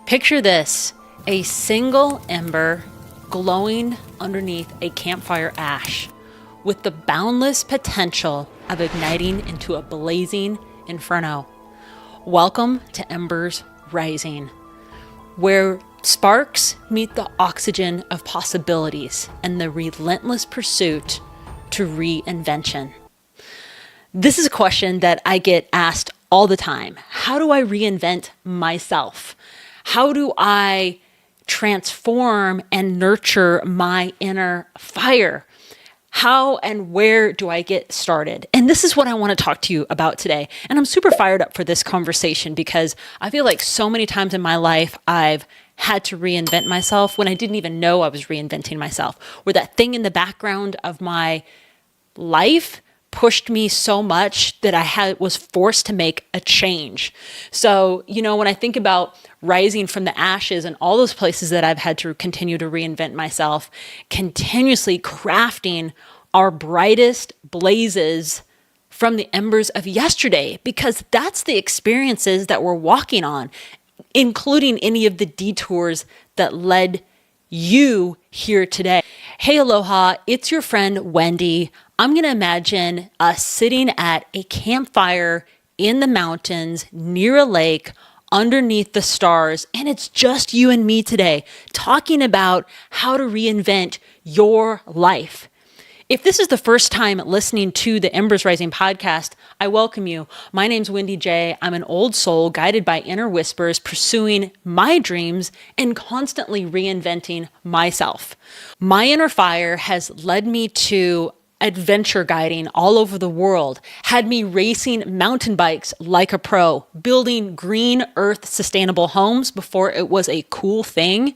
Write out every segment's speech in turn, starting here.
Picture this, a single ember glowing underneath a campfire ash with the boundless potential of igniting into a blazing inferno. Welcome to Embers Rising, where sparks meet the oxygen of possibilities and the relentless pursuit to reinvention. This is a question that I get asked all the time. How do I reinvent myself? How do I transform and nurture my inner fire? How and where do I get started? And this is what I want to talk to you about today. And I'm super fired up for this conversation because I feel like so many times in my life, I've had to reinvent myself when I didn't even know I was reinventing myself, where that thing in the background of my life pushed me so much that I was forced to make a change. So, when I think about rising from the ashes and all those places that I've had to continue to reinvent myself, continuously crafting our brightest blazes from the embers of yesterday, because that's the experiences that we're walking on, including any of the detours that led you here today. Hey, aloha, it's your friend Wendy. I'm going to imagine us sitting at a campfire in the mountains near a lake underneath the stars, and it's just you and me today talking about how to reinvent your life. If this is the first time listening to the Embers Rising podcast, I welcome you. My name's Wendy J. I'm an old soul guided by inner whispers, pursuing my dreams and constantly reinventing myself. My inner fire has led me to adventure guiding all over the world, had me racing mountain bikes like a pro, building green earth sustainable homes before it was a cool thing,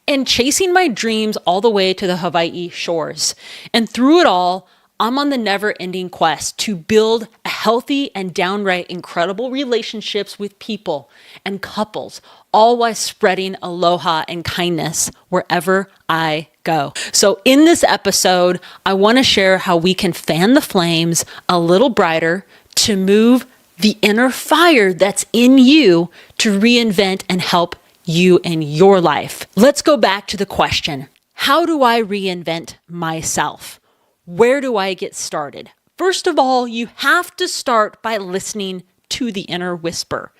and chasing my dreams all the way to the Hawaii shores. And through it all, I'm on the never-ending quest to build a healthy and downright incredible relationships with people and couples, all while spreading aloha and kindness wherever I go. So in this episode, I want to share how we can fan the flames a little brighter to move the inner fire that's in you to reinvent and help you in your life. Let's go back to the question, how do I reinvent myself? Where do I get started? First of all, you have to start by listening to the inner whisper.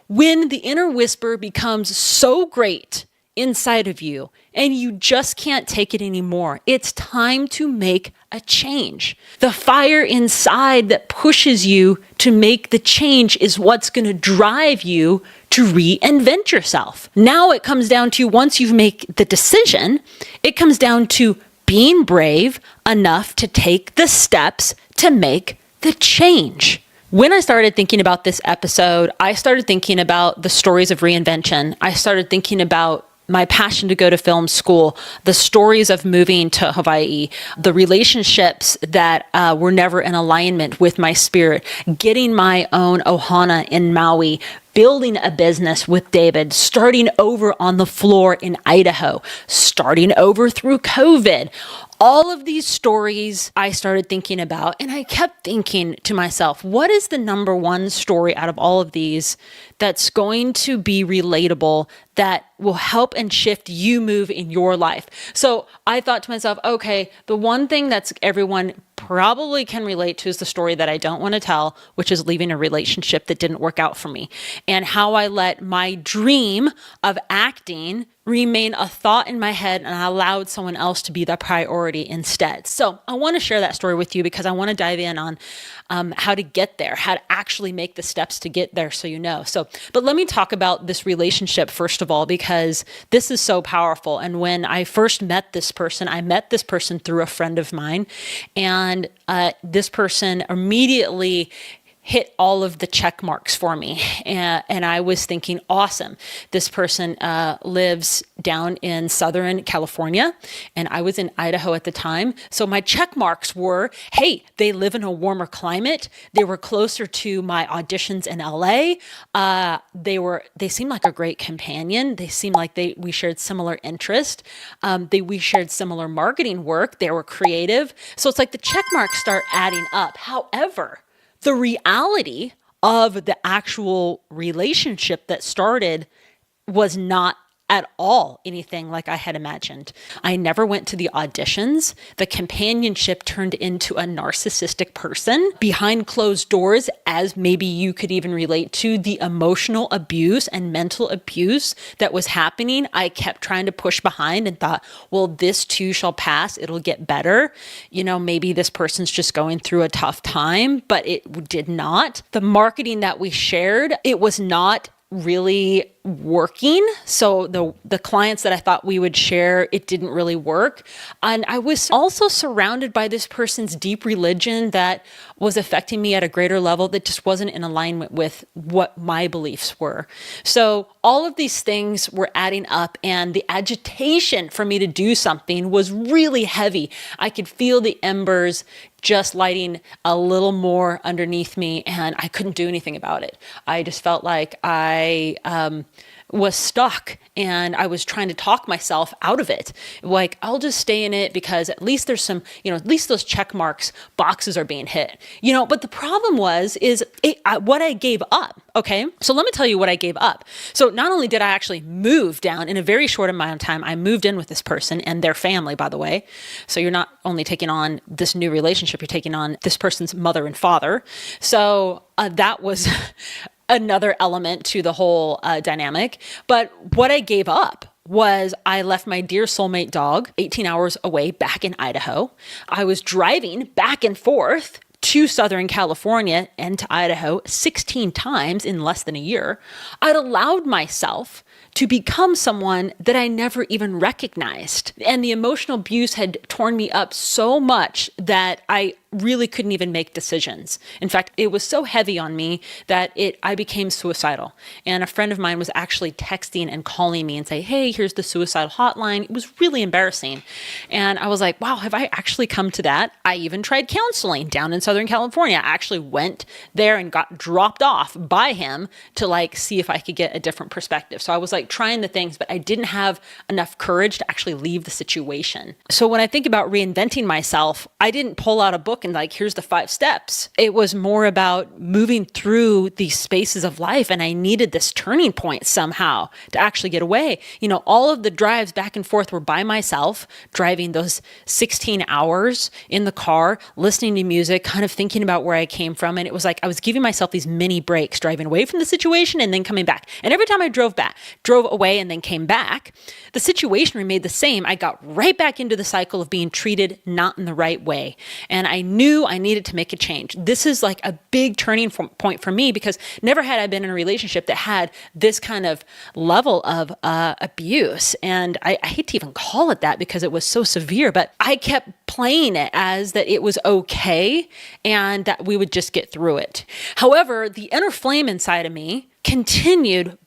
When the inner whisper becomes so great inside of you and you just can't take it anymore, it's time to make a change. The fire inside that pushes you to make the change is what's going to drive you to reinvent yourself. Now it comes down to, once you've made the decision, it comes down to being brave enough to take the steps to make the change. When I started thinking about this episode, I started thinking about the stories of reinvention. I started thinking about my passion to go to film school, the stories of moving to Hawaii, the relationships that were never in alignment with my spirit, getting my own ohana in Maui, building a business with David, starting over on the floor in Idaho, starting over through COVID. All of these stories I started thinking about, and I kept thinking to myself, what is the number one story out of all of these that's going to be relatable, that will help and shift you move in your life? So I thought to myself, okay, the one thing that's everyone probably can relate to is the story that I don't want to tell, which is leaving a relationship that didn't work out for me, and how I let my dream of acting remain a thought in my head and I allowed someone else to be the priority instead. So I want to share that story with you because I want to dive in on how to get there, how to actually make the steps to get there, so you know. But let me talk about this relationship first of all, because this is so powerful. And when I first met this person, I met this person through a friend of mine, and this person immediately hit all of the check marks for me. And I was thinking, awesome. This person lives down in Southern California, and I was in Idaho at the time. So my check marks were, hey, they live in a warmer climate. They were closer to my auditions in LA. They seemed like a great companion. They seemed like we shared similar interest. We shared similar marketing work. They were creative. So it's like the check marks start adding up. However, the reality of the actual relationship that started was not at all anything like I had imagined. I never went to the auditions. The companionship turned into a narcissistic person behind closed doors, as maybe you could even relate to the emotional abuse and mental abuse that was happening. I kept trying to push behind and thought, well, this too shall pass. It'll get better. Maybe this person's just going through a tough time, but it did not. The marketing that we shared, it was not really working. So the clients that I thought we would share, it didn't really work. And I was also surrounded by this person's deep religion that was affecting me at a greater level that just wasn't in alignment with what my beliefs were. So all of these things were adding up, and the agitation for me to do something was really heavy. I could feel the embers just lighting a little more underneath me, and I couldn't do anything about it. I just felt like I was stuck, and I was trying to talk myself out of it. Like, I'll just stay in it because at least there's some, at least those check marks boxes are being hit, but the problem is what I gave up. Okay. So let me tell you what I gave up. So not only did I actually move down in a very short amount of time, I moved in with this person and their family, by the way. So you're not only taking on this new relationship, you're taking on this person's mother and father. So that was another element to the whole dynamic. But what I gave up was I left my dear soulmate dog 18 hours away back in Idaho. I was driving back and forth to Southern California and to Idaho 16 times in less than a year. I'd allowed myself to become someone that I never even recognized. And the emotional abuse had torn me up so much that I really couldn't even make decisions. In fact, it was so heavy on me that I became suicidal. And a friend of mine was actually texting and calling me and say, hey, here's the suicidal hotline. It was really embarrassing. And I was like, wow, have I actually come to that? I even tried counseling down in Southern California. I actually went there and got dropped off by him to see if I could get a different perspective. So I was trying the things, but I didn't have enough courage to actually leave the situation. So when I think about reinventing myself, I didn't pull out a book and here's the 5 steps. It was more about moving through these spaces of life, and I needed this turning point somehow to actually get away. All of the drives back and forth were by myself, driving those 16 hours in the car, listening to music, kind of thinking about where I came from. And it was I was giving myself these mini breaks, driving away from the situation and then coming back. And every time I drove away and then came back, the situation remained the same. I got right back into the cycle of being treated not in the right way. And I knew I needed to make a change. This is a big turning point for me, because never had I been in a relationship that had this kind of level of abuse. And I hate to even call it that because it was so severe, but I kept playing it as that it was okay and that we would just get through it. However, the inner flame inside of me continued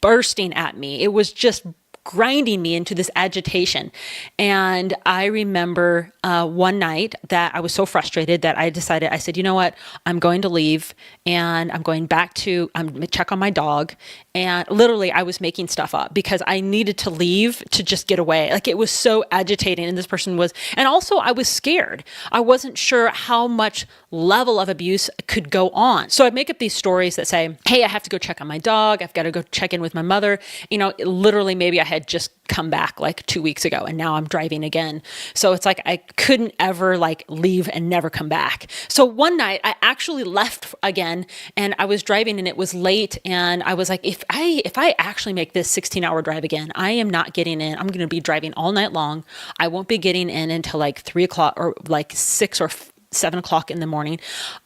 bursting at me. It was just grinding me into this agitation. And I remember one night that I was so frustrated that I said, you know what, I'm going to leave and I'm going back I'm going to check on my dog. And literally I was making stuff up because I needed to leave to just get away. It was so agitating. And this person was, and also I was scared. I wasn't sure how much level of abuse could go on. So I'd make up these stories that say, hey, I have to go check on my dog. I've got to go check in with my mother. Literally maybe I had just come back 2 weeks ago and now I'm driving again. So it's I couldn't ever leave and never come back. So one night I actually left again and I was driving and it was late and I was if I actually make this 16-hour drive again, I am not getting in. I'm going to be driving all night long. I won't be getting in until 3 o'clock or 6 or 7 o'clock in the morning.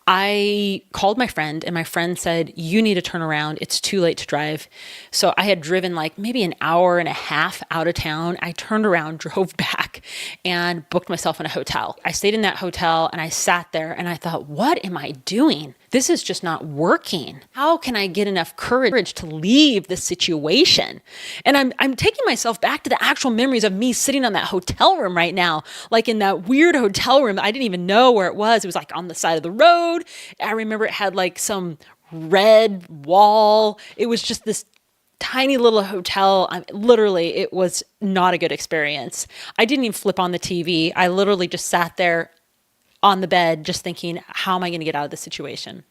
I called my friend and my friend said, you need to turn around. It's too late to drive. So I had driven maybe an hour and a half out of town. I turned around, drove back and booked myself in a hotel. I stayed in that hotel and I sat there and I thought, what am I doing? This is just not working. How can I get enough courage to leave this situation? And I'm taking myself back to the actual memories of me sitting on that hotel room right now, in that weird hotel room. I didn't even know where it was. It was on the side of the road. I remember it had some red wall. It was just this tiny little hotel. Literally, it was not a good experience. I didn't even flip on the TV. I literally just sat there on the bed just thinking, how am I going to get out of this situation?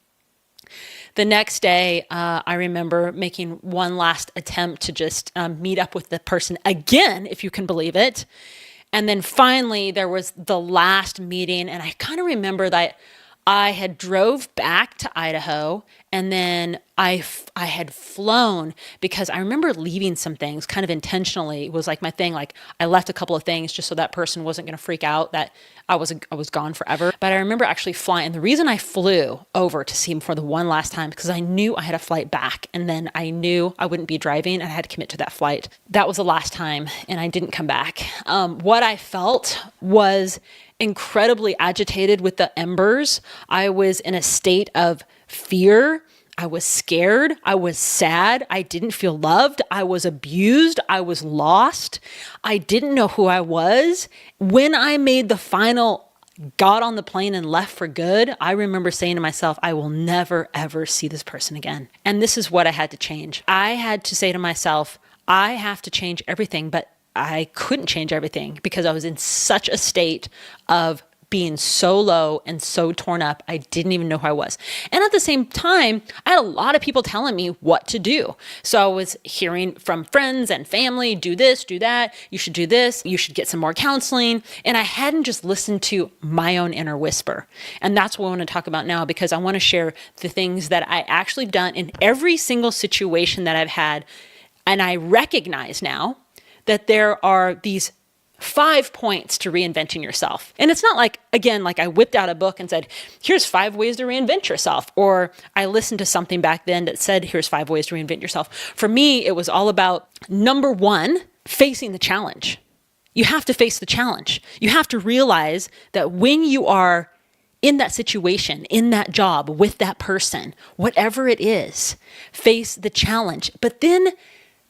The next day, I remember making one last attempt to just meet up with the person again, if you can believe it. And then finally, there was the last meeting, and I kind of remember that I had drove back to Idaho, and then I had flown because I remember leaving some things kind of intentionally. It was like my thing, like I left a couple of things just so that person wasn't going to freak out that I was gone forever. But I remember actually flying. And the reason I flew over to see him for the one last time, because I knew I had a flight back, and then I knew I wouldn't be driving, and I had to commit to that flight. That was the last time, and I didn't come back. What I felt was incredibly agitated with the embers. I was in a state of fear. I was scared. I was sad. I didn't feel loved. I was abused. I was lost. I didn't know who I was. When I made the final, got on the plane and left for good, I remember saying to myself, I will never, ever see this person again. And this is what I had to change. I had to say to myself, I have to change everything, but I couldn't change everything because I was in such a state of being so low and so torn up, I didn't even know who I was. And at the same time, I had a lot of people telling me what to do. So I was hearing from friends and family, do this, do that, you should do this, you should get some more counseling. And I hadn't just listened to my own inner whisper. And that's what I want to talk about now, because I want to share the things that I actually done in every single situation that I've had. And I recognize now that there are these 5 points to reinventing yourself. And it's not like, again, like I whipped out a book and said, here's 5 ways to reinvent yourself. Or I listened to something back then that said, here's 5 ways to reinvent yourself. For me, it was all about, number 1, facing the challenge. You have to face the challenge. You have to realize that when you are in that situation, in that job, with that person, whatever it is, face the challenge. But then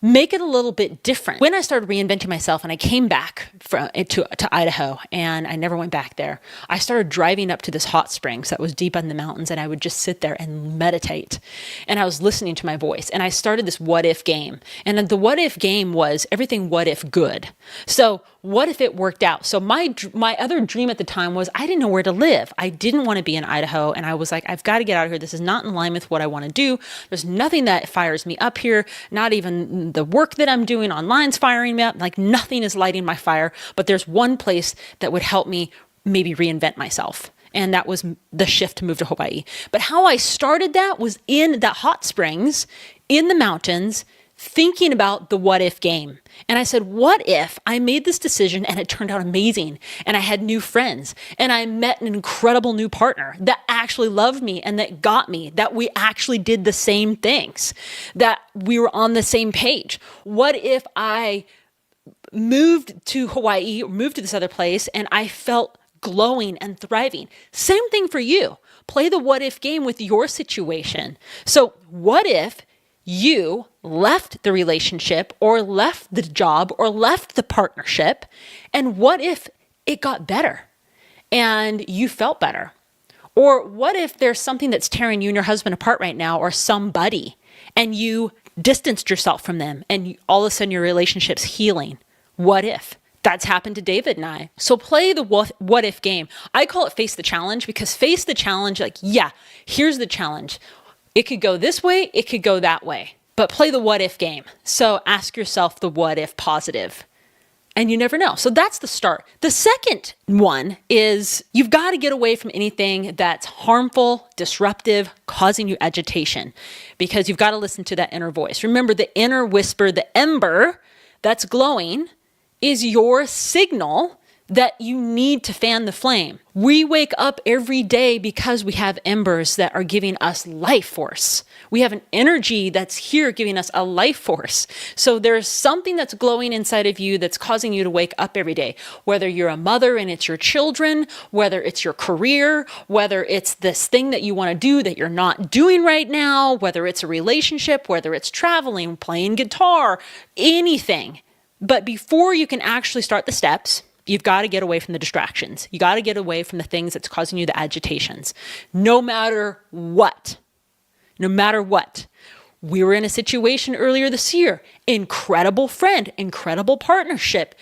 make it a little bit different. When I started reinventing myself and I came back to Idaho, and I never went back there, I started driving up to this hot springs that was deep in the mountains, and I would just sit there and meditate. And I was listening to my voice, and I started this what if game. And the what if game was everything what if good. So what if it worked out? So my other dream at the time was I didn't know where to live. I didn't want to be in Idaho. And I was like, I've got to get out of here. This is not in line with what I want to do. There's nothing that fires me up here. Not even the work that I'm doing online's firing me up. Like nothing is lighting my fire. But there's one place that would help me maybe reinvent myself. And that was the shift to move to Hawaii. But how I started that was in that hot springs in the mountains, thinking about the what if game. And I said, what if I made this decision and it turned out amazing, and I had new friends, and I met an incredible new partner that actually loved me and that got me, that we actually did the same things, that we were on the same page? What if I moved to Hawaii, moved to this other place, and I felt glowing and thriving? Same thing for you. Play the what if game with your situation. So what if you left the relationship or left the job or left the partnership, and what if it got better and you felt better? Or what if there's something that's tearing you and your husband apart right now, or somebody, and you distanced yourself from them and all of a sudden your relationship's healing? What if? That's happened to David and I. So play the what if game. I call it face the challenge, because face the challenge, like, yeah, here's the challenge. It could go this way, it could go that way, but play the what if game. So ask yourself the what if positive, and you never know. So that's the start. The second one is you've got to get away from anything that's harmful, disruptive, causing you agitation, because you've got to listen to that inner voice. Remember, the inner whisper, the ember that's glowing, is your signal that you need to fan the flame. We wake up every day because we have embers that are giving us life force. We have an energy that's here giving us a life force. So there's something that's glowing inside of you that's causing you to wake up every day. Whether you're a mother and it's your children, whether it's your career, whether it's this thing that you want to do that you're not doing right now, whether it's a relationship, whether it's traveling, playing guitar, anything. But before you can actually start the steps, you've got to get away from the distractions. You got to get away from the things that's causing you the agitations. No matter what. No matter what. We were in a situation earlier this year. Incredible friend, incredible partnership,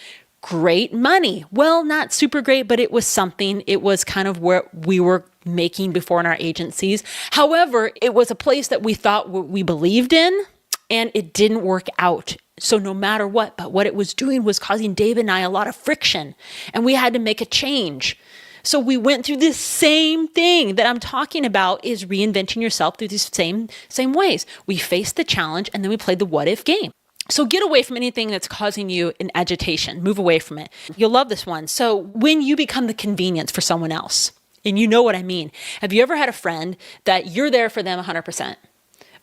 great money. Well, not super great, but it was something. It was kind of where we were making before in our agencies. However, it was a place that we thought we believed in, and it didn't work out. So no matter what, but what it was doing was causing Dave and I a lot of friction, and we had to make a change. So we went through this same thing that I'm talking about, is reinventing yourself through these same ways. We faced the challenge, and then we played the what if game. So get away from anything that's causing you an agitation. Move away from it. You'll love this one. So when you become the convenience for someone else, and you know what I mean. Have you ever had a friend that you're there for them 100%,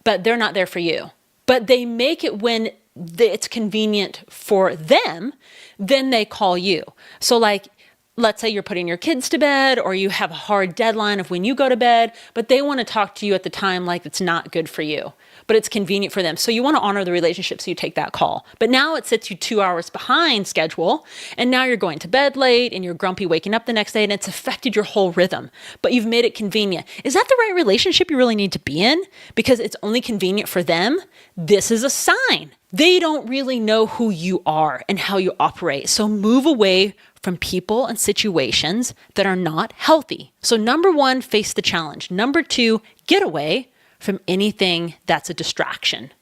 but they're not there for you? But they make it when it's convenient for them, then they call you. So like, let's say you're putting your kids to bed, or you have a hard deadline of when you go to bed, but they want to talk to you at the time like it's not good for you, but it's convenient for them. So you want to honor the relationship, so you take that call. But now it sets you 2 hours behind schedule, and now you're going to bed late, and you're grumpy waking up the next day, and it's affected your whole rhythm, but you've made it convenient. Is that the right relationship you really need to be in? Because it's only convenient for them? This is a sign. They don't really know who you are and how you operate. So move away from people and situations that are not healthy. So number 1, face the challenge. Number 2, get away from anything that's a distraction.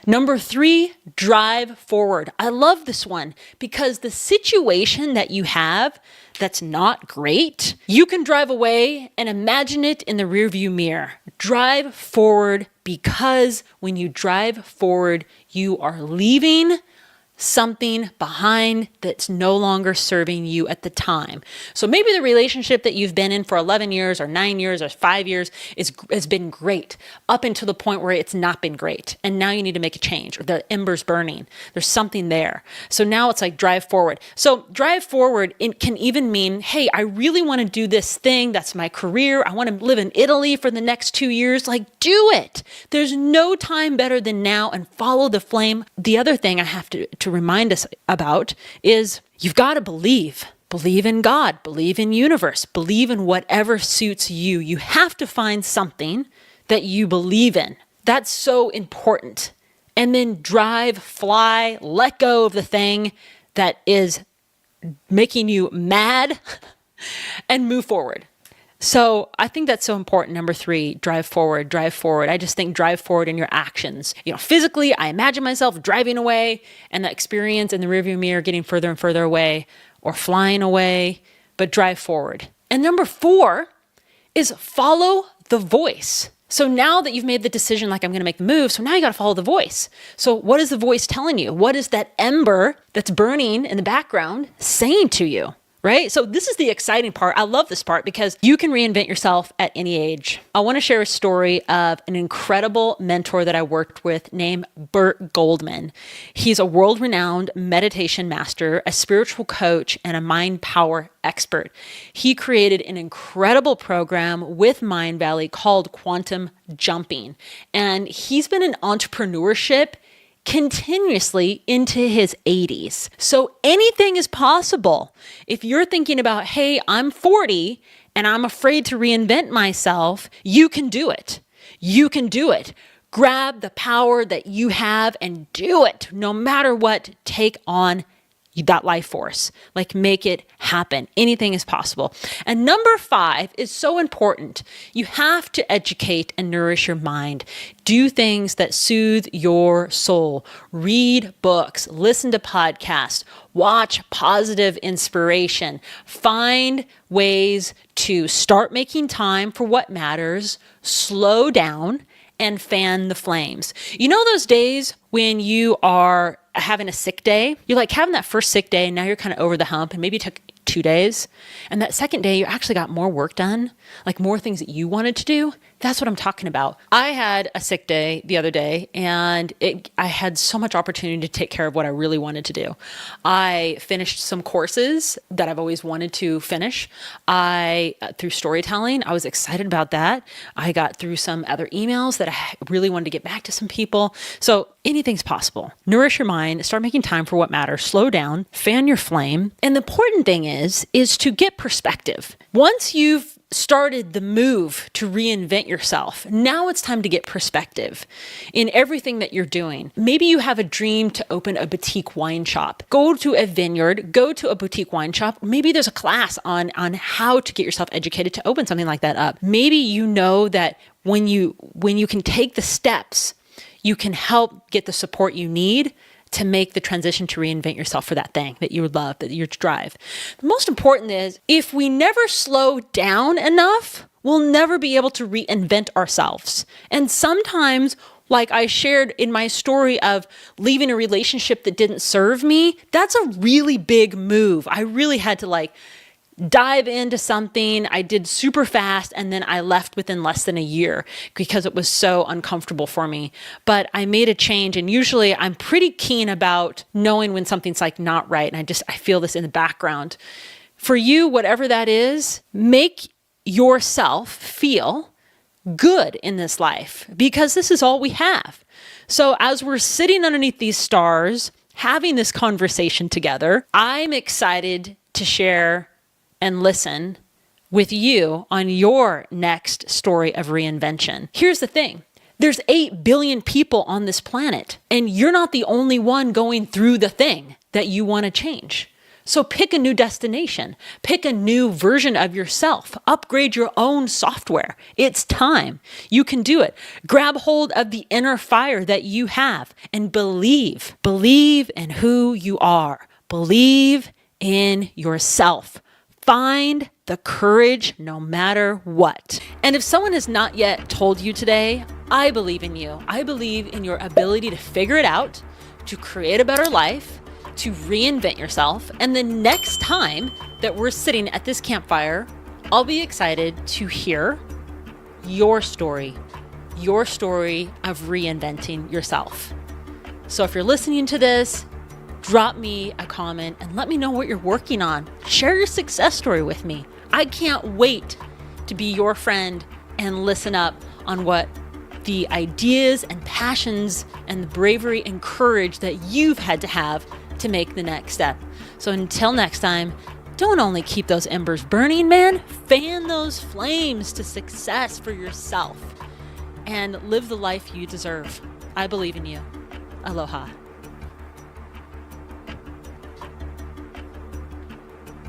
Number 3, drive forward. I love this one because the situation that you have that's not great, you can drive away and imagine it in the rearview mirror. Drive forward, because when you drive forward, you are leaving something behind that's no longer serving you at the time. So maybe the relationship that you've been in for 11 years or 9 years or 5 years has been great up until the point where it's not been great. And now you need to make a change, or the ember's burning. There's something there. So now it's like drive forward. So drive forward, it can even mean, hey, I really want to do this thing. That's my career. I want to live in Italy for the next 2 years. Like, do it. There's no time better than now, and follow the flame. The other thing I have to remind us about is you've got to believe. Believe in God, believe in universe, believe in whatever suits you. You have to find something that you believe in. That's so important. And then drive, fly, let go of the thing that is making you mad and move forward. So I think that's so important. Number 3, drive forward, drive forward. I just think drive forward in your actions. Physically, I imagine myself driving away and the experience in the rearview mirror getting further and further away, or flying away, but drive forward. And number 4 is follow the voice. So now that you've made the decision, like I'm going to make the move, so now you got to follow the voice. So what is the voice telling you? What is that ember that's burning in the background saying to you? Right? So this is the exciting part. I love this part because you can reinvent yourself at any age. I want to share a story of an incredible mentor that I worked with named Bert Goldman. He's a world-renowned meditation master, a spiritual coach, and a mind power expert. He created an incredible program with Mind Valley called Quantum Jumping. And he's been in entrepreneurship continuously into his 80s. So anything is possible. If you're thinking about, hey, I'm 40 and I'm afraid to reinvent myself, you can do it. You can do it. Grab the power that you have and do it. No matter what, take on that life force. Like, make it happen. Anything is possible. And number 5 is so important. You have to educate and nourish your mind. Do things that soothe your soul. Read books, listen to podcasts, watch positive inspiration. Find ways to start making time for what matters, slow down, and fan the flames. You know those days when you are having a sick day? You're like having that first sick day and now you're kind of over the hump, and maybe it took 2 days. And that second day, you actually got more work done, like more things that you wanted to do. That's what I'm talking about. I had a sick day the other day, and I had so much opportunity to take care of what I really wanted to do. I finished some courses that I've always wanted to finish. Through storytelling, I was excited about that. I got through some other emails that I really wanted to get back to some people. So anything's possible. Nourish your mind, start making time for what matters, slow down, fan your flame. And the important thing is to get perspective. Once you've started the move to reinvent yourself. Now it's time to get perspective in everything that you're doing. Maybe you have a dream to open a boutique wine shop. Go to a vineyard, go to a boutique wine shop. Maybe there's a class on how to get yourself educated to open something like that up. Maybe you know that when you can take the steps, you can help get the support you need to make the transition to reinvent yourself for that thing that you would love, that you drive. The most important is, if we never slow down enough, we'll never be able to reinvent ourselves. And sometimes, like I shared in my story of leaving a relationship that didn't serve me, that's a really big move. I really had to dive into something. I did super fast, and then I left within less than a year because it was so uncomfortable for me. But I made a change, and usually I'm pretty keen about knowing when something's not right, and I feel this in the background. For you, whatever that is, make yourself feel good in this life, because this is all we have. So as we're sitting underneath these stars, having this conversation together, I'm excited to share and listen with you on your next story of reinvention. Here's the thing. There's 8 billion people on this planet, and you're not the only one going through the thing that you want to change. So pick a new destination, pick a new version of yourself, upgrade your own software. It's time. You can do it. Grab hold of the inner fire that you have and believe. Believe in who you are. Believe in yourself. Find the courage no matter what. And if someone has not yet told you today, I believe in you. I believe in your ability to figure it out, to create a better life, to reinvent yourself. And the next time that we're sitting at this campfire, I'll be excited to hear your story of reinventing yourself. So if you're listening to this, drop me a comment and let me know what you're working on. Share your success story with me. I can't wait to be your friend and listen up on what the ideas and passions and the bravery and courage that you've had to have to make the next step. So until next time, don't only keep those embers burning, man. Fan those flames to success for yourself and live the life you deserve. I believe in you. Aloha.